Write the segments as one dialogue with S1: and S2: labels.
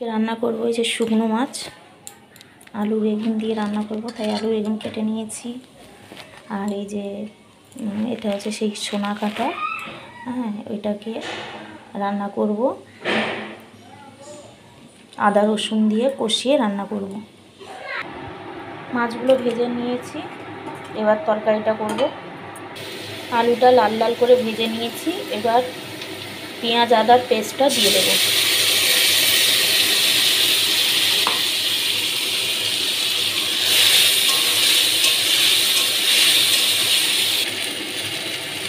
S1: রান্না করব এই যে শুকনো মাছ আলু বেগুন দিয়ে রান্না করব, তাই আলু বেগুন কেটে নিয়েছি। আর এই যে এটা হচ্ছে সেই সোনা কাটা, হ্যাঁ ওইটাকে রান্না করব, আদা রসুন দিয়ে কষিয়ে রান্না করব। মাছগুলো ভেজে নিয়েছি, এবার তরকারিটা করব। আলুটা লাল লাল করে ভেজে নিয়েছি, এবার পেঁয়াজ আদার পেস্টটা দিয়ে দেবো।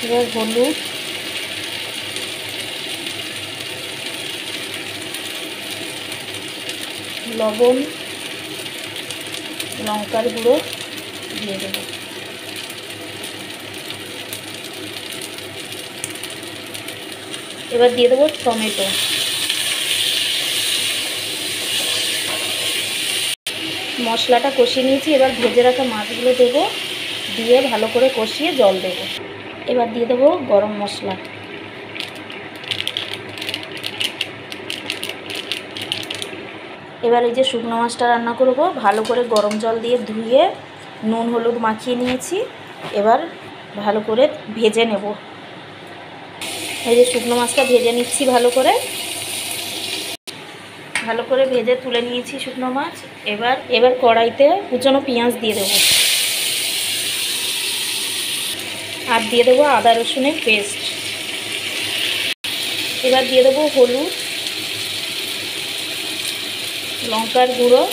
S1: এবার হলুদ, লবণ, লঙ্কার গুঁড়ো দিয়ে দেবো। এবার দিয়ে দেবো টমেটো। মশলাটা কষিয়ে নিয়েছি, এবার ভেজে রাখা মাছগুলো দেবো, দিয়ে ভালো করে কষিয়ে জল দেবো। এবার দিয়ে দেবো গরম মশলা। এবার এই যে শুকনো মাছটা রান্না করব, ভালো করে গরম জল দিয়ে ধুয়ে নুন হলুদ মাখিয়ে নিয়েছি, এবার ভালো করে ভেজে নেব। এই যে শুকনো মাছটা ভেজে নিচ্ছি ভালো করে ভেজে তুলে নিয়েছি শুকনো মাছ। এবার কড়াইতে কুচানো পেঁয়াজ দিয়ে দেবো, আর দিয়ে দেবো আদা রসুনের পেস্ট। এবার দিয়ে দেবো হলুদ, লঙ্কার গুঁড়ো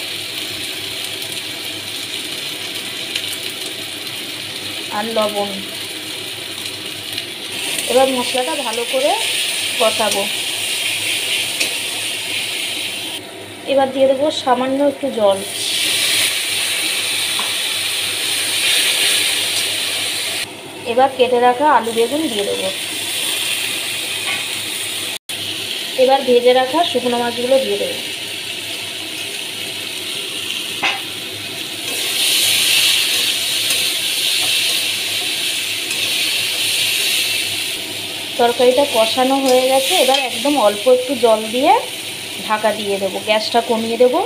S1: আর লবণ। এবার মশলাটা ভালো করে কষাবো। এবার দিয়ে দেবো সামান্য একটু জল। এবার কেটে রাখা আলু বেগুন দিয়ে দেবো। এবার ভেজে রাখা শুকনো মাছগুলো দিয়ে দেবো। তরকারিটা কষানো হয়ে গেছে, এবার একদম অল্প একটু জল দিয়ে ঢাকা দিয়ে দেবো, গ্যাসটা কমিয়ে দেবো।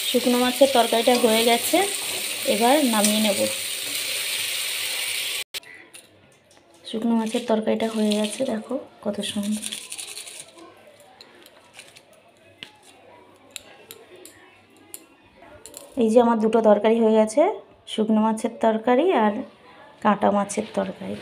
S1: শুকনো মাছের তরকারিটা হয়ে গেছে, এবার নামিয়ে নেব। শুকনো মাছের তরকারিটা হয়ে গেছে, দেখো কত সুন্দর। এই যে আমার দুটো তরকারি হয়ে গেছে, শুকনো মাছের তরকারি আর কাঁটা মাছের তরকারি।